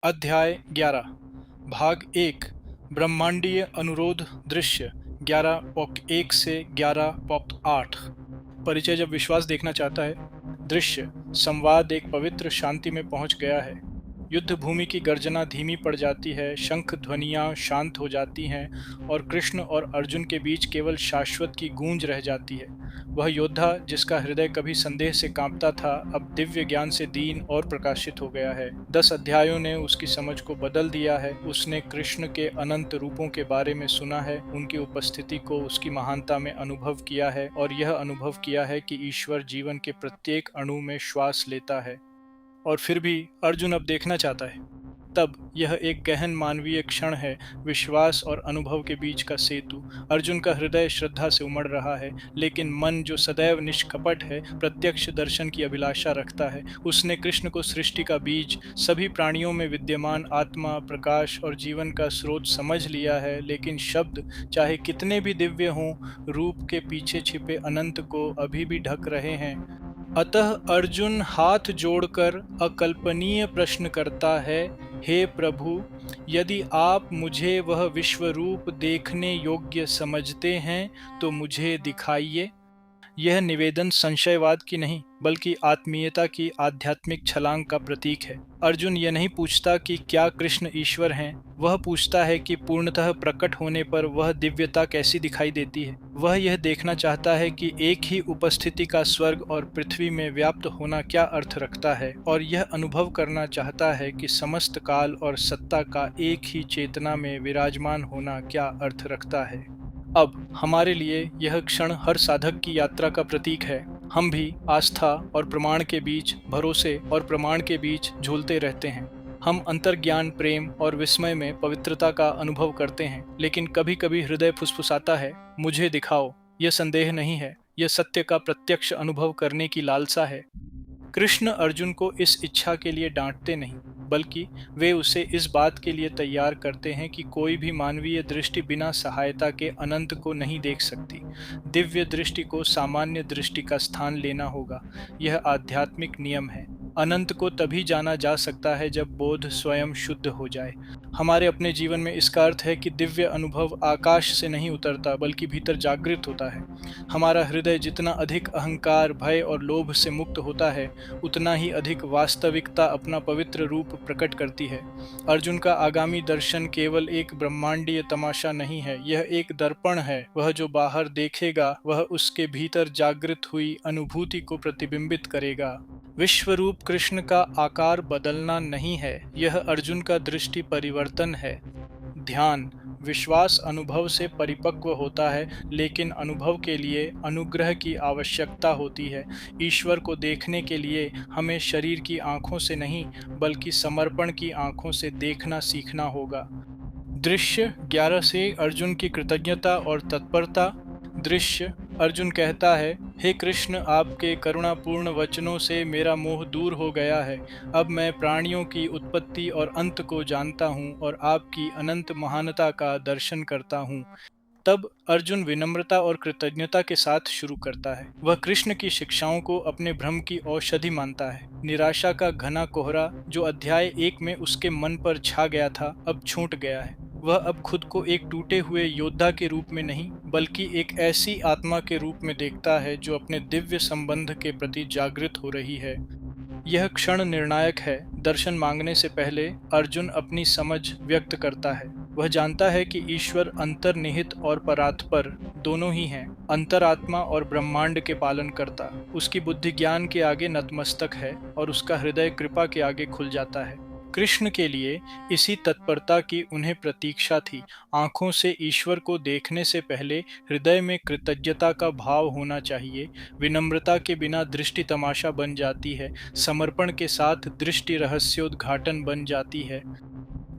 अध्याय 11 भाग 1 ब्रह्मांडीय अनुरोध दृश्य 11.1 से 11.8। परिचय। जब विश्वास देखना चाहता है। दृश्य संवाद एक पवित्र शांति में पहुंच गया है। युद्ध भूमि की गर्जना धीमी पड़ जाती है, शंख ध्वनियां शांत हो जाती हैं और कृष्ण और अर्जुन के बीच केवल शाश्वत की गूंज रह जाती है। वह योद्धा जिसका हृदय कभी संदेह से कांपता था, अब दिव्य ज्ञान से दीन और प्रकाशित हो गया है। 10 अध्यायों ने उसकी समझ को बदल दिया है। उसने कृष्ण के अनंत रूपों के बारे में सुना है, उनकी उपस्थिति को उसकी महानता में अनुभव किया है और यह अनुभव किया है कि ईश्वर जीवन के प्रत्येक अणु में श्वास लेता है। और फिर भी अर्जुन अब देखना चाहता है। तब यह एक गहन मानवीय क्षण है, विश्वास और अनुभव के बीच का सेतु। अर्जुन का हृदय श्रद्धा से उमड़ रहा है, लेकिन मन जो सदैव निष्कपट है, प्रत्यक्ष दर्शन की अभिलाषा रखता है। उसने कृष्ण को सृष्टि का बीज, सभी प्राणियों में विद्यमान आत्मा, प्रकाश और जीवन का स्रोत समझ लिया है, लेकिन शब्द चाहे कितने भी दिव्य हों, रूप के पीछे छिपे अनंत को अभी भी ढक रहे हैं। अतः अर्जुन हाथ जोड़कर अकल्पनीय प्रश्न करता है, हे प्रभु, यदि आप मुझे वह विश्वरूप देखने योग्य समझते हैं तो मुझे दिखाइए। यह निवेदन संशयवाद की नहीं, बल्कि आत्मीयता की आध्यात्मिक छलांग का प्रतीक है। अर्जुन यह नहीं पूछता कि क्या कृष्ण ईश्वर हैं, वह पूछता है कि पूर्णतः प्रकट होने पर वह दिव्यता कैसी दिखाई देती है। वह यह देखना चाहता है कि एक ही उपस्थिति का स्वर्ग और पृथ्वी में व्याप्त होना क्या अर्थ रखता है, और यह अनुभव करना चाहता है कि समस्त काल और सत्ता का एक ही चेतना में विराजमान होना क्या अर्थ रखता है। अब हमारे लिए यह क्षण हर साधक की यात्रा का प्रतीक है। हम भी आस्था और प्रमाण के बीच, भरोसे और प्रमाण के बीच झूलते रहते हैं। हम अंतर्ज्ञान, प्रेम और विस्मय में पवित्रता का अनुभव करते हैं, लेकिन कभी कभी हृदय फुसफुसाता है, मुझे दिखाओ। यह संदेह नहीं है, यह सत्य का प्रत्यक्ष अनुभव करने की लालसा है। कृष्ण अर्जुन को इस इच्छा के लिए डांटते नहीं, बल्कि वे उसे इस बात के लिए तैयार करते हैं कि कोई भी मानवीय दृष्टि बिना सहायता के अनंत को नहीं देख सकती। दिव्य दृष्टि को सामान्य दृष्टि का स्थान लेना होगा। यह आध्यात्मिक नियम है। अनंत को तभी जाना जा सकता है जब बोध स्वयं शुद्ध हो जाए। हमारे अपने जीवन में इसका अर्थ है कि दिव्य अनुभव आकाश से नहीं उतरता, बल्कि भीतर जागृत होता है। हमारा हृदय जितना अधिक अहंकार, भय और लोभ से मुक्त होता है, उतना ही अधिक वास्तविकता अपना पवित्र रूप प्रकट करती है। अर्जुन का आगामी दर्शन केवल एक ब्रह्मांडीय तमाशा नहीं है, यह एक दर्पण है। वह जो बाहर देखेगा, वह उसके भीतर जागृत हुई अनुभूति को प्रतिबिंबित करेगा। विश्वरूप कृष्ण का आकार बदलना नहीं है, यह अर्जुन का दृष्टि परिवर्तन है। ध्यान, विश्वास अनुभव से परिपक्व होता है, लेकिन अनुभव के लिए अनुग्रह की आवश्यकता होती है। ईश्वर को देखने के लिए हमें शरीर की आंखों से नहीं, बल्कि समर्पण की आंखों से देखना सीखना होगा। दृश्य 11 से अर्जुन की कृतज्ञता और तत्परता। दृश्य अर्जुन कहता है, हे कृष्ण, आपके करुणापूर्ण वचनों से मेरा मोह दूर हो गया है। अब मैं प्राणियों की उत्पत्ति और अंत को जानता हूँ और आपकी अनंत महानता का दर्शन करता हूँ। तब अर्जुन विनम्रता और कृतज्ञता के साथ शुरू करता है। वह कृष्ण की शिक्षाओं को अपने भ्रम की औषधि मानता है। निराशा का घना कोहरा जो अध्याय 1 में उसके मन पर छा गया था, अब छूट गया है। वह अब खुद को एक टूटे हुए योद्धा के रूप में नहीं, बल्कि एक ऐसी आत्मा के रूप में देखता है जो अपने दिव्य संबंध के प्रति जागृत हो रही है। यह क्षण निर्णायक है। दर्शन मांगने से पहले अर्जुन अपनी समझ व्यक्त करता है। वह जानता है कि ईश्वर अंतर्निहित और परात्पर दोनों ही हैं, अंतरात्मा और ब्रह्मांड के पालन करता। उसकी बुद्धि ज्ञान के आगे नतमस्तक है और उसका हृदय कृपा के आगे खुल जाता है। कृष्ण के लिए इसी तत्परता की उन्हें प्रतीक्षा थी। आंखों से ईश्वर को देखने से पहले हृदय में कृतज्ञता का भाव होना चाहिए। विनम्रता के बिना दृष्टि तमाशा बन जाती है, समर्पण के साथ दृष्टि रहस्योद्घाटन बन जाती है।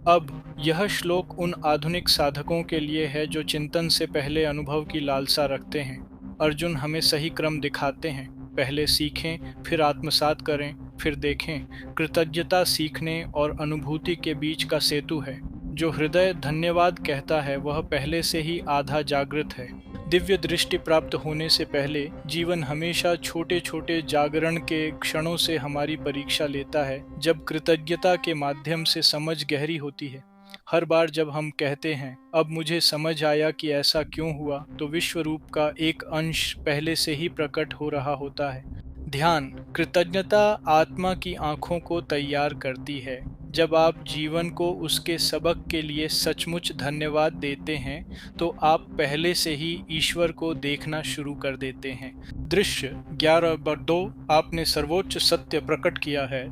अब यह श्लोक उन आधुनिक साधकों के लिए है जो चिंतन से पहले अनुभव की लालसा रखते हैं। अर्जुन हमें सही क्रम दिखाते हैं। पहले सीखें, फिर आत्मसात करें, फिर देखें। कृतज्ञता सीखने और अनुभूति के बीच का सेतु है। जो हृदय धन्यवाद कहता है, वह पहले से ही आधा जागृत है। दिव्य दृष्टि प्राप्त होने से पहले जीवन हमेशा छोटे छोटे जागरण के क्षणों से हमारी परीक्षा लेता है, जब कृतज्ञता के माध्यम से समझ गहरी होती है। हर बार जब हम कहते हैं अब मुझे समझ आया कि ऐसा क्यों हुआ, तो विश्व रूप का एक अंश पहले से ही प्रकट हो रहा होता है। ध्यान। कृतज्ञता आत्मा की आंखों को तैयार करती है। जब आप जीवन को उसके सबक के लिए सचमुच धन्यवाद देते हैं, तो आप पहले से ही ईश्वर को देखना शुरू कर देते हैं। दृश्य 11/2 आपने सर्वोच्च सत्य प्रकट किया है।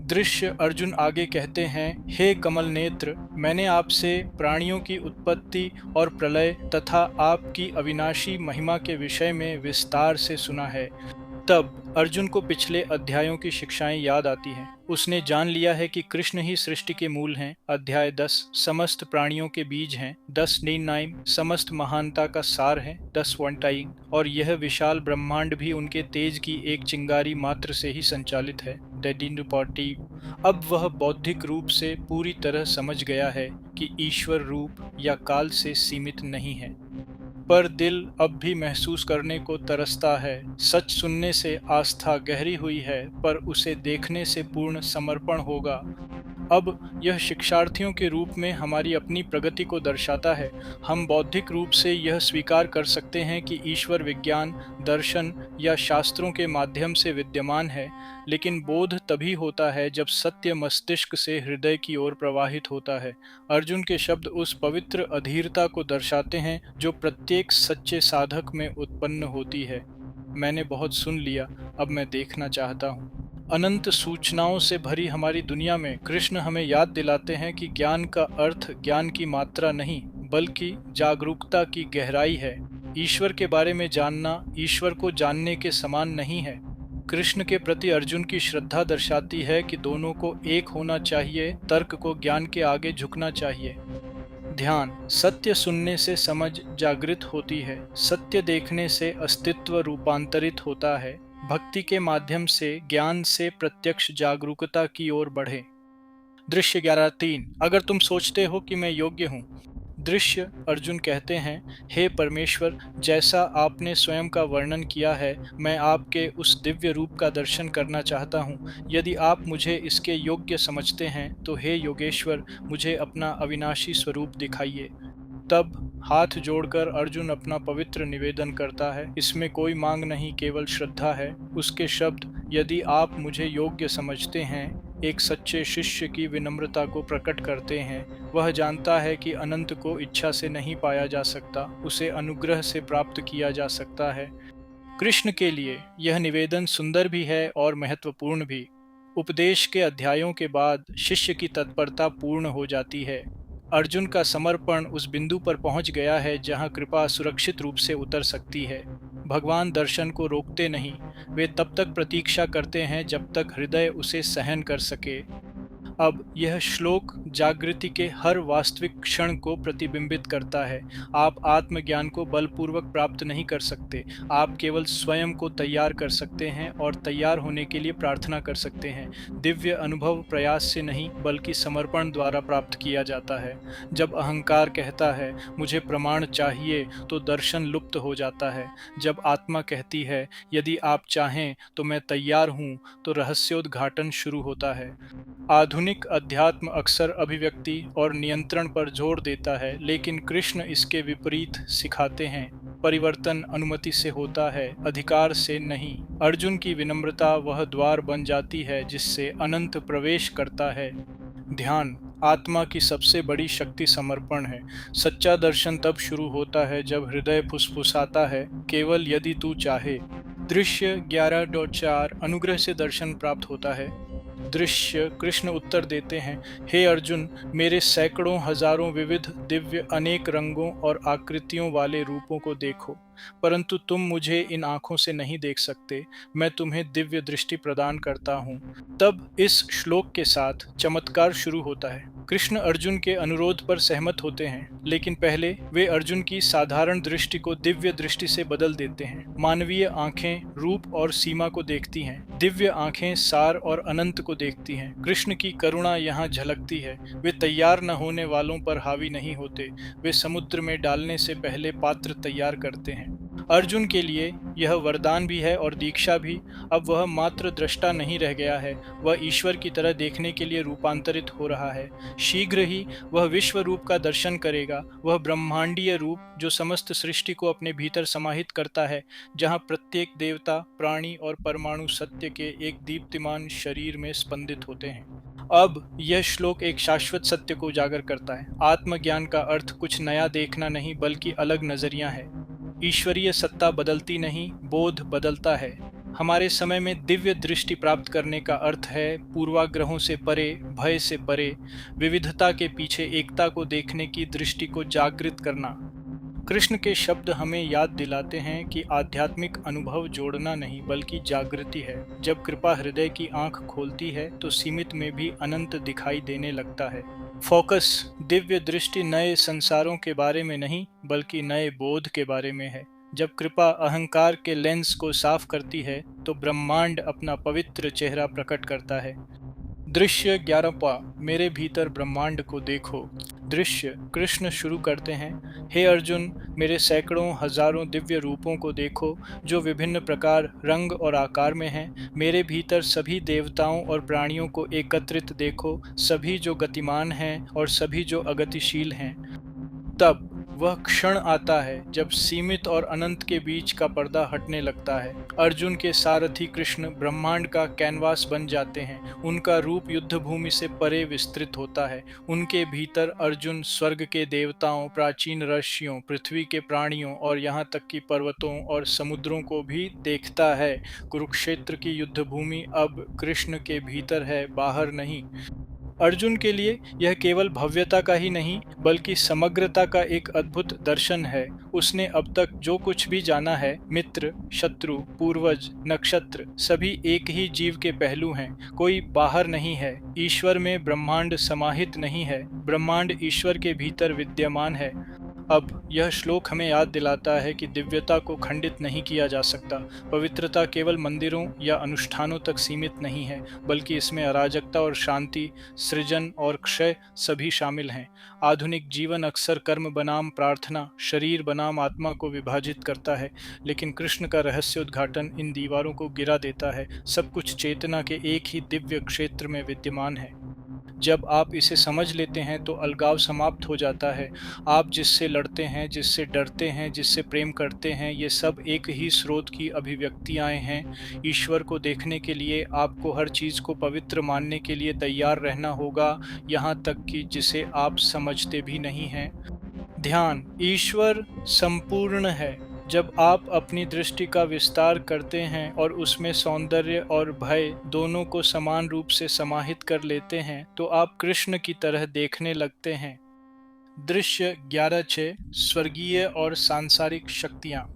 दृश्य अर्जुन आगे कहते हैं, हे कमल नेत्र, मैंने आपसे प्राणियों की उत्पत्ति और प्रलय तथा आपकी अविनाशी महिमा के विषय में विस्तार से सुना है। तब अर्जुन को पिछले अध्यायों की शिक्षाएं याद आती हैं। उसने जान लिया है कि कृष्ण ही सृष्टि के मूल हैं, अध्याय 10 समस्त प्राणियों के बीज हैं, 10 निर्नाइम समस्त महानता का सार है, 10 वनटाइंग, और यह विशाल ब्रह्मांड भी उनके तेज की एक चिंगारी मात्र से ही संचालित है, अब वह बौद्धिक रूप से पूरी तरह समझ गया है कि ईश्वर रूप या काल से सीमित नहीं है। पर दिल अब भी महसूस करने को तरसता है। सच सुनने से आस्था गहरी हुई है, पर उसे देखने से पूर्ण समर्पण होगा। अब यह शिक्षार्थियों के रूप में हमारी अपनी प्रगति को दर्शाता है। हम बौद्धिक रूप से यह स्वीकार कर सकते हैं कि ईश्वर विज्ञान, दर्शन या शास्त्रों के माध्यम से विद्यमान है, लेकिन बोध तभी होता है जब सत्य मस्तिष्क से हृदय की ओर प्रवाहित होता है। अर्जुन के शब्द उस पवित्र अधीरता को दर्शाते हैं जो प्रत्येक सच्चे साधक में उत्पन्न होती है। मैंने बहुत सुन लिया, अब मैं देखना चाहता हूँ। अनंत सूचनाओं से भरी हमारी दुनिया में कृष्ण हमें याद दिलाते हैं कि ज्ञान का अर्थ ज्ञान की मात्रा नहीं, बल्कि जागरूकता की गहराई है। ईश्वर के बारे में जानना ईश्वर को जानने के समान नहीं है। कृष्ण के प्रति अर्जुन की श्रद्धा दर्शाती है कि दोनों को एक होना चाहिए, तर्क को ज्ञान के आगे झुकना चाहिए। ध्यान। सत्य सुनने से समझ जागृत होती है, सत्य देखने से अस्तित्व रूपांतरित होता है। भक्ति के माध्यम से ज्ञान से प्रत्यक्ष जागरूकता की ओर बढ़े। दृश्य 11:3 अगर तुम सोचते हो कि मैं योग्य हूँ। दृश्य अर्जुन कहते हैं, हे परमेश्वर, जैसा आपने स्वयं का वर्णन किया है, मैं आपके उस दिव्य रूप का दर्शन करना चाहता हूँ। यदि आप मुझे इसके योग्य समझते हैं, तो हे योगेश्वर, मुझे अपना अविनाशी स्वरूप दिखाइए। तब हाथ जोड़कर अर्जुन अपना पवित्र निवेदन करता है। इसमें कोई मांग नहीं, केवल श्रद्धा है। उसके शब्द, यदि आप मुझे योग्य समझते हैं, एक सच्चे शिष्य की विनम्रता को प्रकट करते हैं। वह जानता है कि अनंत को इच्छा से नहीं पाया जा सकता, उसे अनुग्रह से प्राप्त किया जा सकता है। कृष्ण के लिए यह निवेदन सुंदर भी है और महत्वपूर्ण भी। उपदेश के अध्यायों के बाद शिष्य की तत्परता पूर्ण हो जाती है। अर्जुन का समर्पण उस बिंदु पर पहुंच गया है जहां कृपा सुरक्षित रूप से उतर सकती है। भगवान दर्शन को रोकते नहीं, वे तब तक प्रतीक्षा करते हैं जब तक हृदय उसे सहन कर सके। अब यह श्लोक जागृति के हर वास्तविक क्षण को प्रतिबिंबित करता है। आप आत्मज्ञान को बलपूर्वक प्राप्त नहीं कर सकते, आप केवल स्वयं को तैयार कर सकते हैं और तैयार होने के लिए प्रार्थना कर सकते हैं। दिव्य अनुभव प्रयास से नहीं, बल्कि समर्पण द्वारा प्राप्त किया जाता है। जब अहंकार कहता है मुझे प्रमाण चाहिए, तो दर्शन लुप्त हो जाता है। जब आत्मा कहती है यदि आप चाहें तो मैं तैयार हूँ, तो रहस्योद्घाटन शुरू होता है। आधुनिक अध्यात्म अक्सर अभिव्यक्ति और नियंत्रण पर जोर देता है, लेकिन कृष्ण इसके विपरीत सिखाते हैं। परिवर्तन अनुमति से होता है, अधिकार से नहीं। अर्जुन की विनम्रता वह द्वार बन जाती है जिससे अनंत प्रवेश करता है। ध्यान। आत्मा की सबसे बड़ी शक्ति समर्पण है। सच्चा दर्शन तब शुरू होता है जब हृदय फुसफुसाता है, केवल यदि तू चाहे। दृश्य 11.4 अनुग्रह से दर्शन प्राप्त होता है। दृश्य कृष्ण उत्तर देते हैं, हे अर्जुन, मेरे सैकड़ों हजारों विविध दिव्य अनेक रंगों और आकृतियों वाले रूपों को देखो। परंतु तुम मुझे इन आंखों से नहीं देख सकते, मैं तुम्हें दिव्य दृष्टि प्रदान करता हूँ। तब इस श्लोक के साथ चमत्कार शुरू होता है। कृष्ण अर्जुन के अनुरोध पर सहमत होते हैं, लेकिन पहले वे अर्जुन की साधारण दृष्टि को दिव्य दृष्टि से बदल देते हैं। मानवीय आंखें रूप और सीमा को देखती हैं, दिव्य आंखें सार और अनंत को देखती हैं। कृष्ण की करुणा यहाँ झलकती है। वे तैयार न होने वालों पर हावी नहीं होते, वे समुद्र में डालने से पहले पात्र तैयार करते हैं। अर्जुन के लिए यह वरदान भी है और दीक्षा भी। अब वह मात्र दृष्टा नहीं रह गया है, वह ईश्वर की तरह देखने के लिए रूपांतरित हो रहा है। शीघ्र ही वह विश्व रूप का दर्शन करेगा, वह ब्रह्मांडीय रूप जो समस्त सृष्टि को अपने भीतर समाहित करता है, जहाँ प्रत्येक देवता, प्राणी और परमाणु सत्य के एक दीप्तिमान शरीर में स्पंदित होते हैं। अब यह श्लोक एक शाश्वत सत्य को उजागर करता है। आत्मज्ञान का अर्थ कुछ नया देखना नहीं, बल्कि अलग नजरिया है। ईश्वरीय सत्ता बदलती नहीं, बोध बदलता है। हमारे समय में दिव्य दृष्टि प्राप्त करने का अर्थ है पूर्वाग्रहों से परे, भय से परे, विविधता के पीछे एकता को देखने की दृष्टि को जागृत करना। कृष्ण के शब्द हमें याद दिलाते हैं कि आध्यात्मिक अनुभव जोड़ना नहीं, बल्कि जागृति है। जब कृपा हृदय की आंख खोलती है तो सीमित में भी अनंत दिखाई देने लगता है। फोकस, दिव्य दृष्टि नए संसारों के बारे में नहीं, बल्कि नए बोध के बारे में है। जब कृपा अहंकार के लेंस को साफ करती है तो ब्रह्मांड अपना पवित्र चेहरा प्रकट करता है। दृश्य 11वां, मेरे भीतर ब्रह्मांड को देखो। दृश्य कृष्ण शुरू करते हैं, हे अर्जुन, मेरे सैकड़ों हजारों दिव्य रूपों को देखो, जो विभिन्न प्रकार, रंग और आकार में हैं। मेरे भीतर सभी देवताओं और प्राणियों को एकत्रित देखो, सभी जो गतिमान हैं और सभी जो अगतिशील हैं। तब वह क्षण आता है जब सीमित और अनंत के बीच का पर्दा हटने लगता है। अर्जुन के सारथी कृष्ण ब्रह्मांड का कैनवास बन जाते हैं। उनका रूप युद्ध भूमि से परे विस्तृत होता है। उनके भीतर अर्जुन स्वर्ग के देवताओं, प्राचीन ऋषियों, पृथ्वी के प्राणियों और यहाँ तक कि पर्वतों और समुद्रों को भी देखता है। कुरुक्षेत्र की युद्ध भूमि अब कृष्ण के भीतर है, बाहर नहीं। अर्जुन के लिए यह केवल भव्यता का ही नहीं, बल्कि समग्रता का एक अद्भुत दर्शन है। उसने अब तक जो कुछ भी जाना है, मित्र, शत्रु, पूर्वज, नक्षत्र, सभी एक ही जीव के पहलू हैं। कोई बाहर नहीं है। ईश्वर में ब्रह्मांड समाहित नहीं है, ब्रह्मांड ईश्वर के भीतर विद्यमान है। अब यह श्लोक हमें याद दिलाता है कि दिव्यता को खंडित नहीं किया जा सकता। पवित्रता केवल मंदिरों या अनुष्ठानों तक सीमित नहीं है, बल्कि इसमें अराजकता और शांति, सृजन और क्षय सभी शामिल हैं। आधुनिक जीवन अक्सर कर्म बनाम प्रार्थना, शरीर बनाम आत्मा को विभाजित करता है, लेकिन कृष्ण का रहस्य उद्घाटन इन दीवारों को गिरा देता है। सब कुछ चेतना के एक ही दिव्य क्षेत्र में विद्यमान है। जब आप इसे समझ लेते हैं तो अलगाव समाप्त हो जाता है। आप जिससे लड़ते हैं, जिससे डरते हैं, जिससे प्रेम करते हैं, ये सब एक ही स्रोत की अभिव्यक्तियाँ हैं। ईश्वर को देखने के लिए आपको हर चीज़ को पवित्र मानने के लिए तैयार रहना होगा, यहाँ तक कि जिसे आप समझते भी नहीं हैं। ध्यान, ईश्वर संपूर्ण है। जब आप अपनी दृष्टि का विस्तार करते हैं और उसमें सौंदर्य और भय दोनों को समान रूप से समाहित कर लेते हैं, तो आप कृष्ण की तरह देखने लगते हैं। दृश्य 11.6, स्वर्गीय और सांसारिक शक्तियाँ।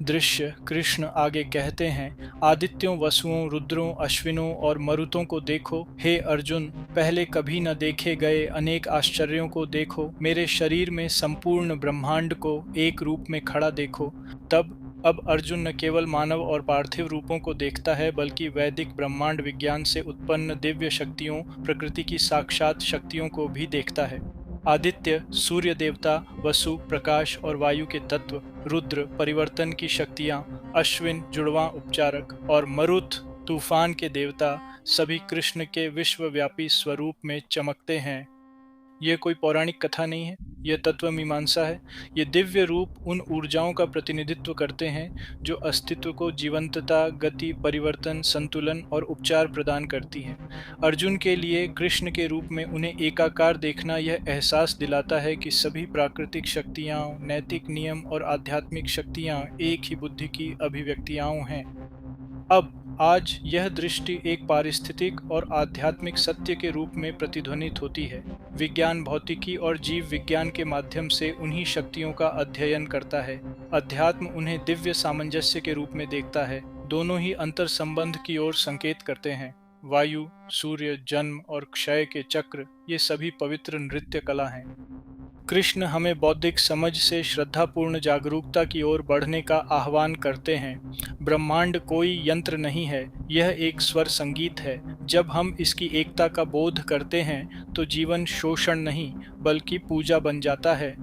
दृश्य कृष्ण आगे कहते हैं, आदित्यों, वसुओं, रुद्रों, अश्विनों और मरुतों को देखो। हे अर्जुन, पहले कभी न देखे गए अनेक आश्चर्यों को देखो। मेरे शरीर में संपूर्ण ब्रह्मांड को एक रूप में खड़ा देखो। तब अब अर्जुन न केवल मानव और पार्थिव रूपों को देखता है, बल्कि वैदिक ब्रह्मांड विज्ञान से उत्पन्न दिव्य शक्तियों, प्रकृति की साक्षात शक्तियों को भी देखता है। आदित्य, सूर्य देवता, वसु, प्रकाश और वायु के तत्व, रुद्र, परिवर्तन की शक्तियाँ, अश्विन, जुड़वां उपचारक और मरुत, तूफान के देवता, सभी कृष्ण के विश्वव्यापी स्वरूप में चमकते हैं। यह कोई पौराणिक कथा नहीं है, यह तत्व मीमांसा है। ये दिव्य रूप उन ऊर्जाओं का प्रतिनिधित्व करते हैं जो अस्तित्व को जीवंतता, गति, परिवर्तन, संतुलन और उपचार प्रदान करती हैं। अर्जुन के लिए कृष्ण के रूप में उन्हें एकाकार देखना यह एहसास दिलाता है कि सभी प्राकृतिक शक्तियाँ, नैतिक नियम और आध्यात्मिक शक्तियाँ एक ही बुद्धि की अभिव्यक्तियाँ हैं। अब आज यह दृष्टि एक पारिस्थितिक और आध्यात्मिक सत्य के रूप में प्रतिध्वनित होती है। विज्ञान भौतिकी और जीव विज्ञान के माध्यम से उन्हीं शक्तियों का अध्ययन करता है। अध्यात्म उन्हें दिव्य सामंजस्य के रूप में देखता है। दोनों ही अंतर संबंध की ओर संकेत करते हैं। वायु, सूर्य, जन्म और क्षय के चक्र, ये सभी पवित्र नृत्य कला हैं। कृष्ण हमें बौद्धिक समझ से श्रद्धापूर्ण जागरूकता की ओर बढ़ने का आह्वान करते हैं। ब्रह्मांड कोई यंत्र नहीं है, यह एक स्वर संगीत है। जब हम इसकी एकता का बोध करते हैं तो जीवन शोषण नहीं बल्कि पूजा बन जाता है।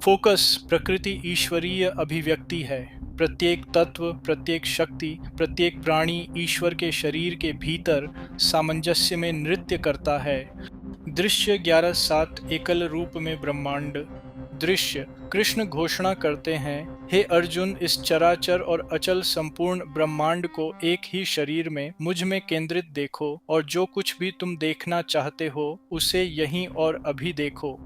फोकस प्रकृति ईश्वरीय अभिव्यक्ति है। प्रत्येक तत्व, प्रत्येक शक्ति, प्रत्येक प्राणी ईश्वर के शरीर के भीतर सामंजस्य में नृत्य करता है। दृश्य 11:7 एकल रूप में ब्रह्मांड। दृश्य कृष्ण घोषणा करते हैं, हे अर्जुन, इस चराचर और अचल संपूर्ण ब्रह्मांड को एक ही शरीर में मुझ में केंद्रित देखो और जो कुछ भी तुम देखना चाहते हो उसे यहीं और अभी देखो।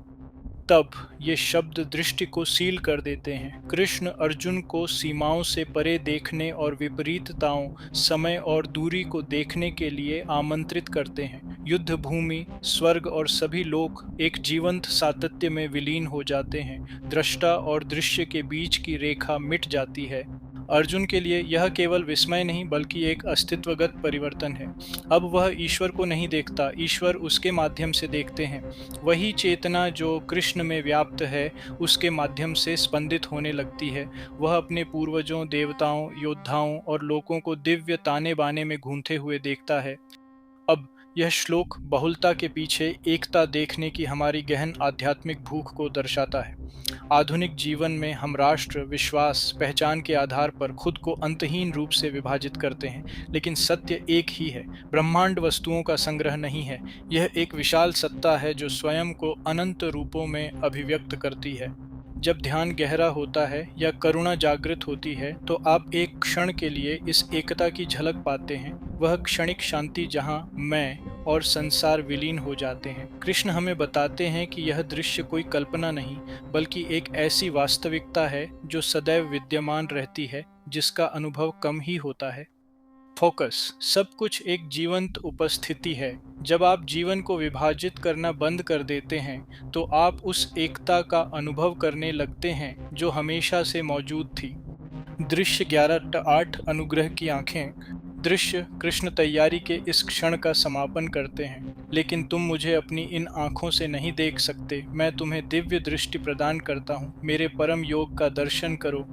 तब ये शब्द दृष्टि को सील कर देते हैं। कृष्ण अर्जुन को सीमाओं से परे देखने और विपरीतताओं, समय और दूरी को देखने के लिए आमंत्रित करते हैं। युद्ध भूमि, स्वर्ग और सभी लोग एक जीवंत सातत्य में विलीन हो जाते हैं। दृष्टा और दृश्य के बीच की रेखा मिट जाती है। अर्जुन के लिए यह केवल विस्मय नहीं बल्कि एक अस्तित्वगत परिवर्तन है। अब वह ईश्वर को नहीं देखता, ईश्वर उसके माध्यम से देखते हैं। वही चेतना जो कृष्ण में व्याप्त है उसके माध्यम से स्पंदित होने लगती है। वह अपने पूर्वजों, देवताओं, योद्धाओं और लोगों को दिव्य ताने बाने में गूंथे हुए देखता है। अब यह श्लोक बहुलता के पीछे एकता देखने की हमारी गहन आध्यात्मिक भूख को दर्शाता है। आधुनिक जीवन में हम राष्ट्र, विश्वास, पहचान के आधार पर खुद को अंतहीन रूप से विभाजित करते हैं, लेकिन सत्य एक ही है। ब्रह्मांड वस्तुओं का संग्रह नहीं है, यह एक विशाल सत्ता है जो स्वयं को अनंत रूपों में अभिव्यक्त करती है। जब ध्यान गहरा होता है या करुणा जागृत होती है तो आप एक क्षण के लिए इस एकता की झलक पाते हैं। वह क्षणिक शांति जहां मैं और संसार विलीन हो जाते हैं। कृष्ण हमें बताते हैं कि यह दृश्य कोई कल्पना नहीं बल्कि एक ऐसी वास्तविकता है जो सदैव विद्यमान रहती है, जिसका अनुभव कम ही होता है। फोकस सब कुछ एक जीवंत उपस्थिति है। जब आप जीवन को विभाजित करना बंद कर देते हैं तो आप उस एकता का अनुभव करने लगते हैं जो हमेशा से मौजूद थी। दृश्य 11:8 अनुग्रह की आंखें। दृश्य कृष्ण तैयारी के इस क्षण का समापन करते हैं। लेकिन तुम मुझे अपनी इन आंखों से नहीं देख सकते, मैं तुम्हें दिव्य दृष्टि प्रदान करता हूँ, मेरे परम योग का दर्शन करो।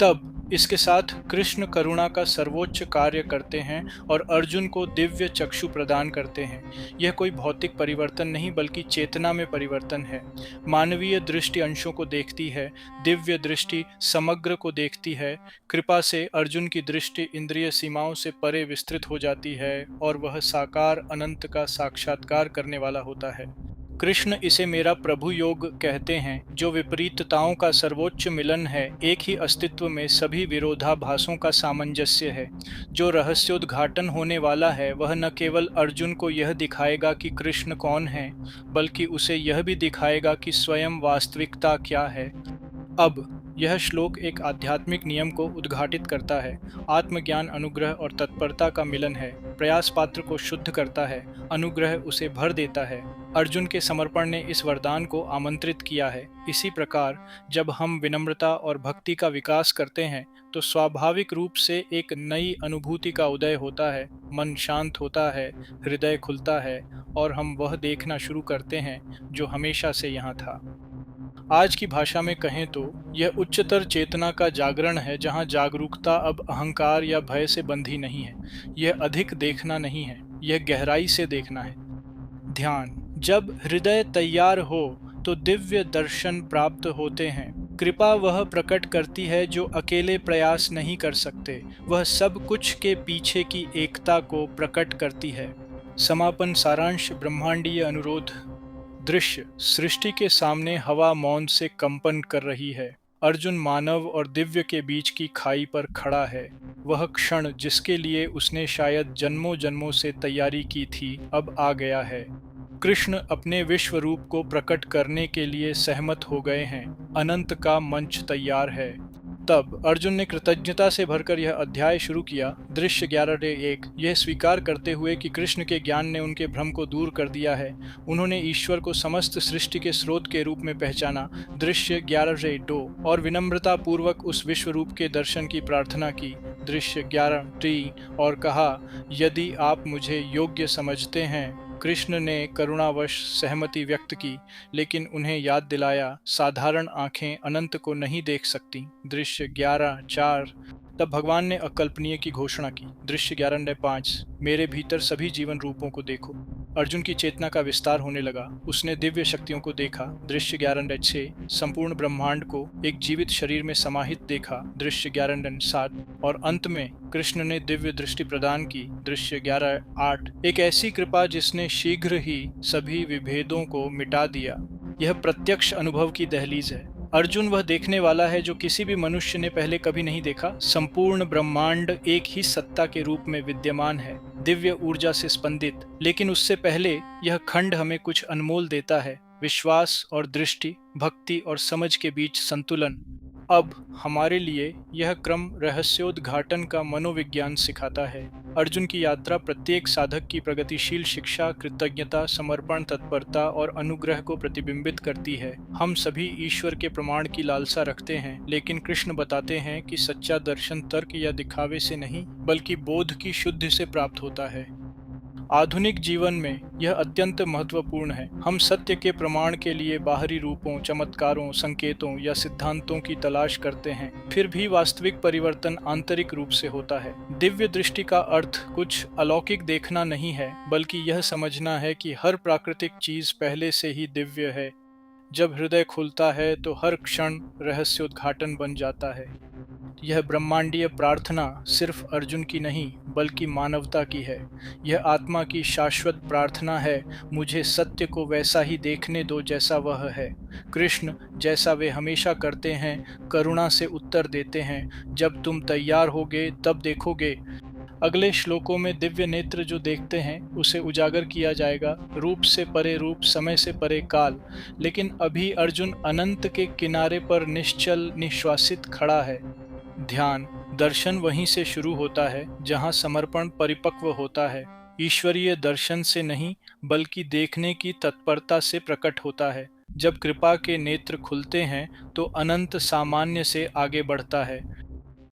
तब इसके साथ कृष्ण करुणा का सर्वोच्च कार्य करते हैं और अर्जुन को दिव्य चक्षु प्रदान करते हैं। यह कोई भौतिक परिवर्तन नहीं बल्कि चेतना में परिवर्तन है। मानवीय दृष्टि अंशों को देखती है, दिव्य दृष्टि समग्र को देखती है। कृपा से अर्जुन की दृष्टि इंद्रिय सीमाओं से परे विस्तृत हो जाती है और वह साकार अनंत का साक्षात्कार करने वाला होता है। कृष्ण इसे मेरा प्रभु योग कहते हैं, जो विपरीतताओं का सर्वोच्च मिलन है। एक ही अस्तित्व में सभी विरोधाभासों का सामंजस्य है। जो रहस्योद्घाटन होने वाला है वह न केवल अर्जुन को यह दिखाएगा कि कृष्ण कौन है, बल्कि उसे यह भी दिखाएगा कि स्वयं वास्तविकता क्या है। अब यह श्लोक एक आध्यात्मिक नियम को उद्घाटित करता है। आत्मज्ञान अनुग्रह और तत्परता का मिलन है। प्रयास पात्र को शुद्ध करता है, अनुग्रह उसे भर देता है। अर्जुन के समर्पण ने इस वरदान को आमंत्रित किया है। इसी प्रकार जब हम विनम्रता और भक्ति का विकास करते हैं तो स्वाभाविक रूप से एक नई अनुभूति का उदय होता है। मन शांत होता है, हृदय खुलता है और हम वह देखना शुरू करते हैं जो हमेशा से यहाँ था। आज की भाषा में कहें तो यह उच्चतर चेतना का जागरण है, जहाँ जागरूकता अब अहंकार या भय से बंधी नहीं है। यह अधिक देखना नहीं है, यह गहराई से देखना है। ध्यान। जब हृदय तैयार हो तो दिव्य दर्शन प्राप्त होते हैं। कृपा वह प्रकट करती है जो अकेले प्रयास नहीं कर सकते, वह सब कुछ के पीछे की एकता को प्रकट करती है। समापन सारांश ब्रह्मांडीय अनुरोध। दृश्य सृष्टि के सामने हवा मौन से कंपन कर रही है। अर्जुन मानव और दिव्य के बीच की खाई पर खड़ा है। वह क्षण जिसके लिए उसने शायद जन्मों जन्मों से तैयारी की थी अब आ गया है। कृष्ण अपने विश्व रूप को प्रकट करने के लिए सहमत हो गए हैं। अनंत का मंच तैयार है। तब अर्जुन ने कृतज्ञता से भरकर यह अध्याय शुरू किया। दृश्य 11-1 यह स्वीकार करते हुए कि कृष्ण के ज्ञान ने उनके भ्रम को दूर कर दिया है, उन्होंने ईश्वर को समस्त सृष्टि के स्रोत के रूप में पहचाना। दृश्य 11-2 और विनम्रता पूर्वक उस विश्व रूप के दर्शन की प्रार्थना की। दृश्य 11-3 और कहा, यदि आप मुझे योग्य समझते हैं। कृष्ण ने करुणावश सहमति व्यक्त की, लेकिन उन्हें याद दिलाया, साधारण आंखें अनंत को नहीं देख सकती। दृश्य 11-4 तब भगवान ने अकल्पनीय की घोषणा की। दृश्य 11-5 मेरे भीतर सभी जीवन रूपों को देखो। अर्जुन की चेतना का विस्तार होने लगा, उसने दिव्य शक्तियों को देखा। दृश्य 11-6 संपूर्ण ब्रह्मांड को एक जीवित शरीर में समाहित देखा। दृश्य 11-7 और अंत में कृष्ण ने दिव्य दृष्टि प्रदान की। दृश्य 11-8 एक ऐसी कृपा जिसने शीघ्र ही सभी विभेदों को मिटा दिया। यह प्रत्यक्ष अनुभव की दहलीज है। अर्जुन वह देखने वाला है जो किसी भी मनुष्य ने पहले कभी नहीं देखा। संपूर्ण ब्रह्मांड एक ही सत्ता के रूप में विद्यमान है, दिव्य ऊर्जा से स्पंदित। लेकिन उससे पहले यह खंड हमें कुछ अनमोल देता है, विश्वास और दृष्टि, भक्ति और समझ के बीच संतुलन। अब हमारे लिए यह क्रम रहस्योद्घाटन का मनोविज्ञान सिखाता है। अर्जुन की यात्रा प्रत्येक साधक की प्रगतिशील शिक्षा, कृतज्ञता, समर्पण, तत्परता और अनुग्रह को प्रतिबिंबित करती है। हम सभी ईश्वर के प्रमाण की लालसा रखते हैं, लेकिन कृष्ण बताते हैं कि सच्चा दर्शन तर्क या दिखावे से नहीं, बल्कि बोध की शुद्धि से प्राप्त होता है। आधुनिक जीवन में यह अत्यंत महत्वपूर्ण है। हम सत्य के प्रमाण के लिए बाहरी रूपों, चमत्कारों, संकेतों या सिद्धांतों की तलाश करते हैं, फिर भी वास्तविक परिवर्तन आंतरिक रूप से होता है। दिव्य दृष्टि का अर्थ कुछ अलौकिक देखना नहीं है, बल्कि यह समझना है कि हर प्राकृतिक चीज पहले से ही दिव्य है। जब हृदय खुलता है तो हर क्षण रहस्योद्घाटन बन जाता है। यह ब्रह्मांडीय प्रार्थना सिर्फ अर्जुन की नहीं, बल्कि मानवता की है। यह आत्मा की शाश्वत प्रार्थना है, मुझे सत्य को वैसा ही देखने दो जैसा वह है। कृष्ण, जैसा वे हमेशा करते हैं, करुणा से उत्तर देते हैं, जब तुम तैयार होगे तब देखोगे। अगले श्लोकों में दिव्य नेत्र जो देखते हैं उसे उजागर किया जाएगा, रूप से परे रूप, समय से परे काल। लेकिन अभी अर्जुन अनंत के किनारे पर निश्चल निश्वासित खड़ा है। ध्यान दर्शन वहीं से शुरू होता है जहां समर्पण परिपक्व होता है। ईश्वरीय दर्शन से नहीं, बल्कि देखने की तत्परता से प्रकट होता है। जब कृपा के नेत्र खुलते हैं तो अनंत सामान्य से आगे बढ़ता है।